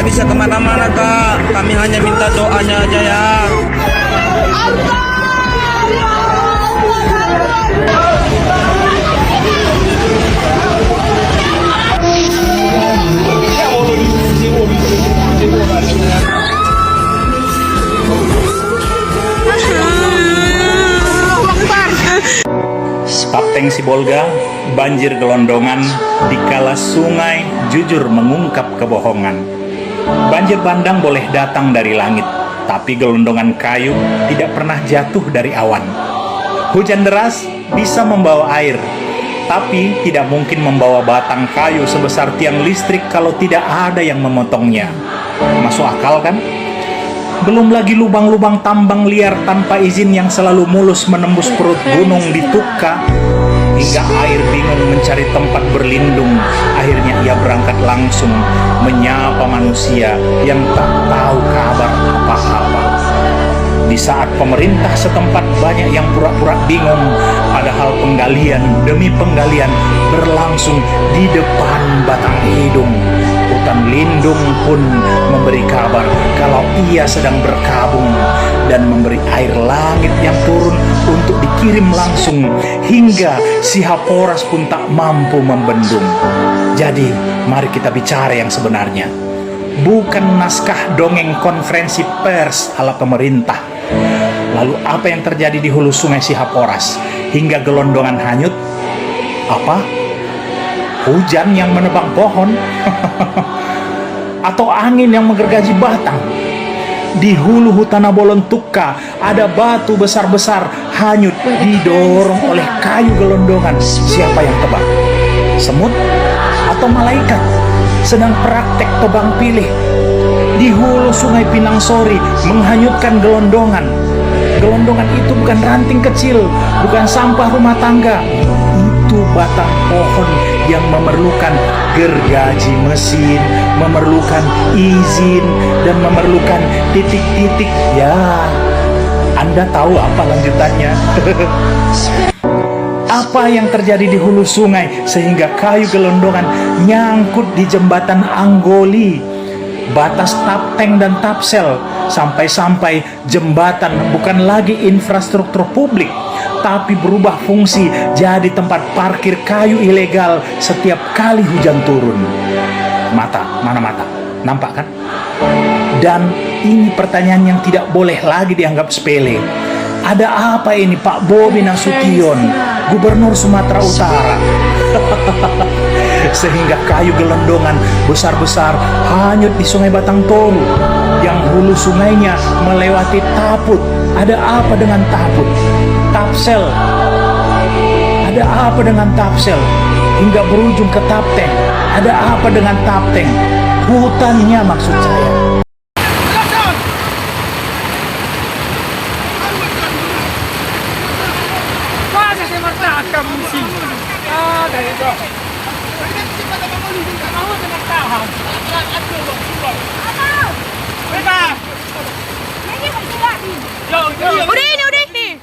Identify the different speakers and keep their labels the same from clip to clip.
Speaker 1: tidak bisa kemana-mana Kak. Kami hanya minta doanya aja ya.
Speaker 2: Tapteng Sibolga, banjir gelondongan, dikala sungai jujur mengungkap kebohongan. Banjir bandang boleh datang dari langit, tapi gelondongan kayu tidak pernah jatuh dari awan. Hujan deras bisa membawa air, tapi tidak mungkin membawa batang kayu sebesar tiang listrik kalau tidak ada yang memotongnya. Masuk akal kan? Belum lagi lubang-lubang tambang liar tanpa izin yang selalu mulus menembus perut gunung di Tukka, hingga air bingung mencari tempat berlindung. Akhirnya ia berangkat langsung menyapa manusia yang tak tahu kabar apa-apa. Di saat pemerintah setempat banyak yang pura-pura bingung, padahal penggalian demi penggalian berlangsung di depan batang hidung. Hutan lindung pun memberi kabar kalau ia sedang berkabung dan memberi air langit yang turun untuk dikirim langsung, hingga si Haporas pun tak mampu membendung. Jadi mari kita bicara yang sebenarnya, bukan naskah dongeng konferensi pers ala pemerintah. Lalu apa yang terjadi di hulu sungai Sihaporas hingga gelondongan hanyut? Apa? Hujan yang menebang pohon? Atau angin yang menggergaji batang? Di hulu hutan Abolon Tukka ada batu besar-besar hanyut didorong oleh kayu gelondongan. Siapa yang tebang? Semut atau malaikat sedang praktek tebang pilih? Di hulu sungai Pinangsori menghanyutkan gelondongan. Gelondongan itu bukan ranting kecil, bukan sampah rumah tangga. Itu batang pohon yang memerlukan gergaji mesin, memerlukan izin, dan memerlukan titik-titik. Ya, Anda tahu apa lanjutannya? Apa yang terjadi di hulu sungai sehingga kayu gelondongan nyangkut di jembatan Anggoli, batas Tapteng dan Tapsel, sampai-sampai jembatan bukan lagi infrastruktur publik, tapi berubah fungsi jadi tempat parkir kayu ilegal setiap kali hujan turun. Mana mata? Nampak kan? Dan ini pertanyaan yang tidak boleh lagi dianggap sepele. Ada apa ini Pak Bobi Nasution, Gubernur Sumatera Utara? Sehingga kayu gelondongan besar-besar hanyut di Sungai Batang Toru yang hulu sungainya melewati Taput. Ada apa dengan Taput? Tapsel. Ada apa dengan Tapsel? Hingga berujung ke Tapteng. Ada apa dengan Tapteng? Hutannya maksud saya.
Speaker 3: Udah ini.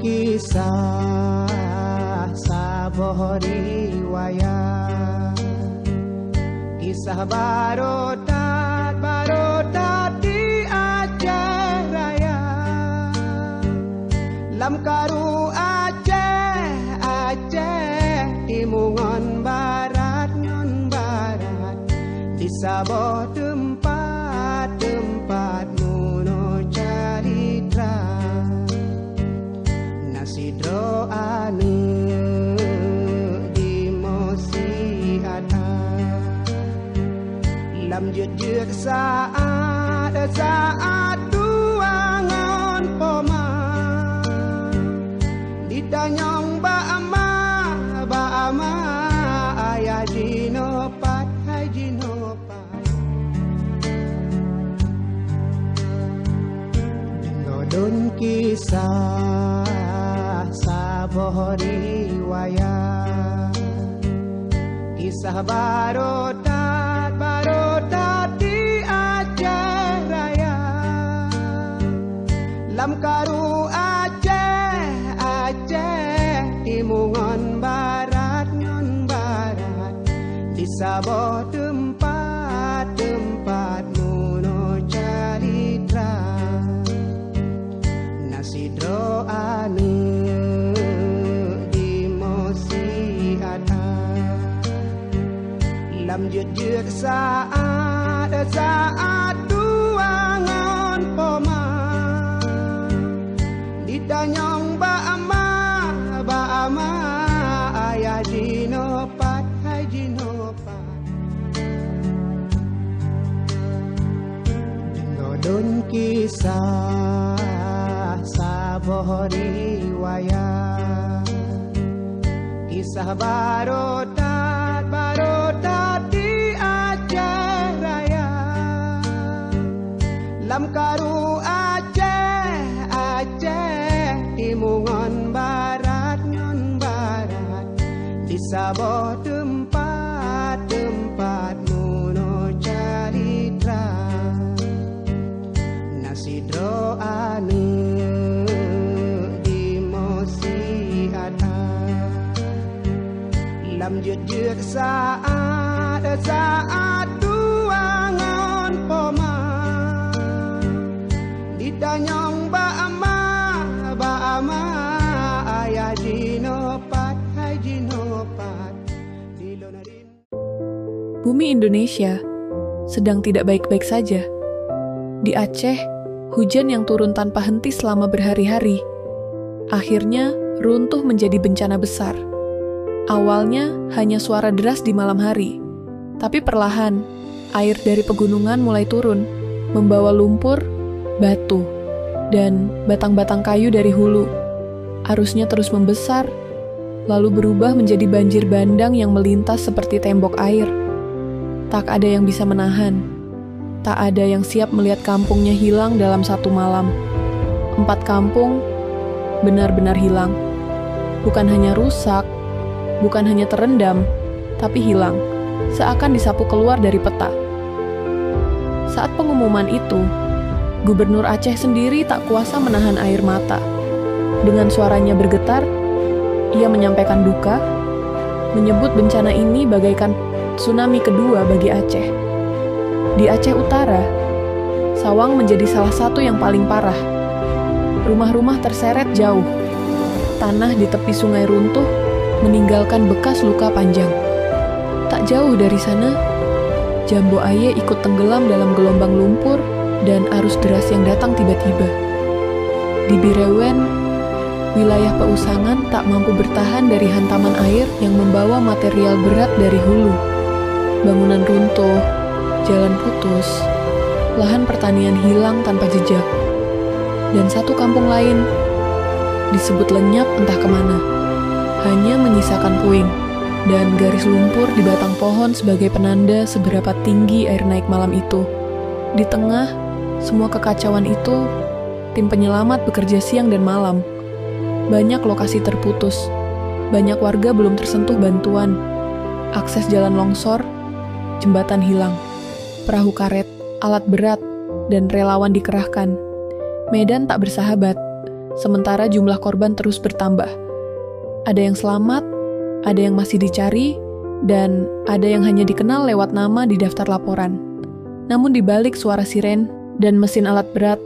Speaker 4: Kisah saboh riwayat, kisah barodat di Aceh Raya. Lam karu Aceh timungon barat non barat, di saboh tempat muno caritra. Sidro anu di mosi ada, lam jut saat tuangan poma, ditanyong ba'ama ayah jinopat hai jinopat. Ngodon kisah saboh riwayat, kisah barodat di Aceh Raya. Lam karu Aceh timungon barat non barat, di saboh tempat muno caritra. Nasidro anu lam jut saat tuangan poma, ditanyong ba'ama ayah jinopat hai jinopat. Ngodon kisah sebuah riwayat, kisah barodat di Aceh Raya. Lam karu Aceh Timungan barat non barat, di saboh tempat muno calitra. Nasi doane di mosi ada, lam jejak saat tuangan poma, ditanyong Ba'ama ayah jinopat hai jinopat di lonarin.
Speaker 5: Bumi Indonesia sedang tidak baik-baik saja. Di Aceh, hujan yang turun tanpa henti selama berhari-hari akhirnya runtuh menjadi bencana besar. Awalnya hanya suara deras di malam hari, tapi perlahan air dari pegunungan mulai turun, membawa lumpur, batu, dan batang-batang kayu dari hulu. Arusnya terus membesar, lalu berubah menjadi banjir bandang yang melintas seperti tembok air. Tak ada yang bisa menahan, tak ada yang siap melihat kampungnya hilang dalam satu malam. 4 kampung benar-benar hilang. Bukan hanya rusak, bukan hanya terendam, tapi hilang, seakan disapu keluar dari peta. Saat pengumuman itu, Gubernur Aceh sendiri tak kuasa menahan air mata. Dengan suaranya bergetar, ia menyampaikan duka, menyebut bencana ini bagaikan tsunami kedua bagi Aceh. Di Aceh Utara, Sawang menjadi salah satu yang paling parah. Rumah-rumah terseret jauh. Tanah di tepi sungai runtuh, meninggalkan bekas luka panjang. Tak jauh dari sana, Jambu Aye ikut tenggelam dalam gelombang lumpur dan arus deras yang datang tiba-tiba. Di Birewen, wilayah Peusangan tak mampu bertahan dari hantaman air yang membawa material berat dari hulu. Bangunan runtuh, jalan putus, lahan pertanian hilang tanpa jejak. Dan satu kampung lain disebut lenyap entah kemana, hanya menyisakan puing dan garis lumpur di batang pohon sebagai penanda seberapa tinggi air naik malam itu. Di tengah semua kekacauan itu, tim penyelamat bekerja siang dan malam. Banyak lokasi terputus, banyak warga belum tersentuh bantuan, akses jalan longsor, jembatan hilang, perahu karet, alat berat, dan relawan dikerahkan. Medan tak bersahabat, sementara jumlah korban terus bertambah. Ada yang selamat, ada yang masih dicari, dan ada yang hanya dikenal lewat nama di daftar laporan. Namun di balik suara siren dan mesin alat berat,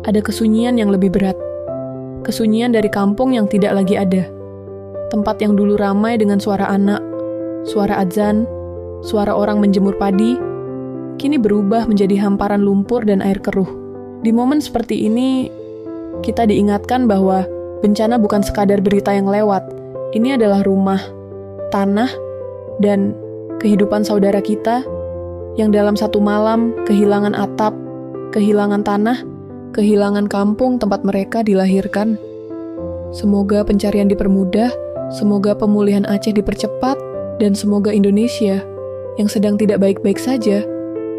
Speaker 5: ada kesunyian yang lebih berat. Kesunyian dari kampung yang tidak lagi ada. Tempat yang dulu ramai dengan suara anak, suara azan, suara orang menjemur padi, kini berubah menjadi hamparan lumpur dan air keruh. Di momen seperti ini, kita diingatkan bahwa bencana bukan sekadar berita yang lewat. Ini adalah rumah, tanah, dan kehidupan saudara kita yang dalam satu malam kehilangan atap, kehilangan tanah, kehilangan kampung tempat mereka dilahirkan. Semoga pencarian dipermudah, semoga pemulihan Aceh dipercepat, dan semoga Indonesia yang sedang tidak baik-baik saja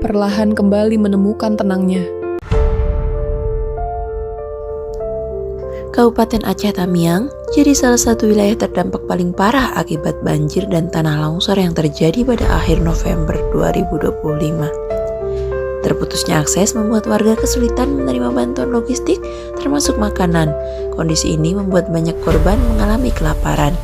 Speaker 5: perlahan kembali menemukan tenangnya.
Speaker 6: Kabupaten Aceh Tamiang jadi salah satu wilayah terdampak paling parah akibat banjir dan tanah longsor yang terjadi pada akhir November 2025. Terputusnya akses membuat warga kesulitan menerima bantuan logistik termasuk makanan. Kondisi ini membuat banyak korban mengalami kelaparan.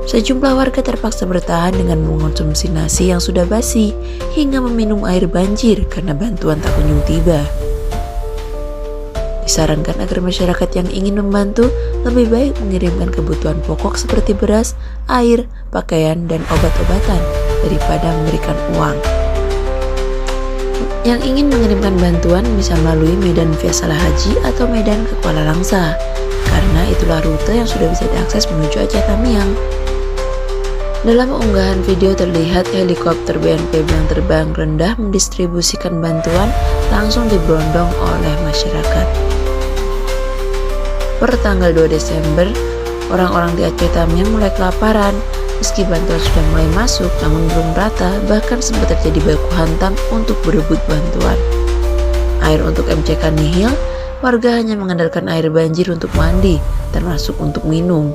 Speaker 6: Sejumlah warga terpaksa bertahan dengan mengonsumsi nasi yang sudah basi hingga meminum air banjir karena bantuan tak kunjung tiba. Disarankan agar masyarakat yang ingin membantu lebih baik mengirimkan kebutuhan pokok seperti beras, air, pakaian, dan obat-obatan daripada memberikan uang. Yang ingin mengirimkan bantuan bisa melalui Medan via Salah Haji atau Medan ke Kuala Langsa, karena itulah rute yang sudah bisa diakses menuju Aceh Tamiang. Dalam unggahan video terlihat helikopter BNPB yang terbang rendah mendistribusikan bantuan langsung diberondong oleh masyarakat. Per tanggal 2 Desember, orang-orang di Aceh Tamiang mulai kelaparan. Meski bantuan sudah mulai masuk, namun belum rata, bahkan sempat terjadi baku hantam untuk berebut bantuan. Air untuk MCK nihil, warga hanya mengandalkan air banjir untuk mandi, termasuk untuk minum.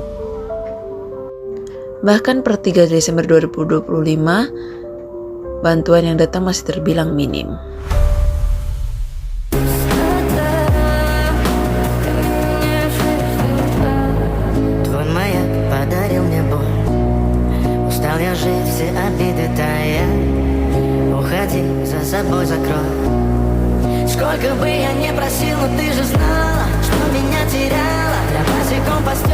Speaker 6: Bahkan per 3 Desember 2025, bantuan yang datang masih terbilang minim.
Speaker 7: Твой маяк подарил мне боль. Устал я жить, все обиды тая. Уходи, за собой закрой. Сколько бы я не просил, но ты же знала, что меня теряла. Я босиком по стеклам.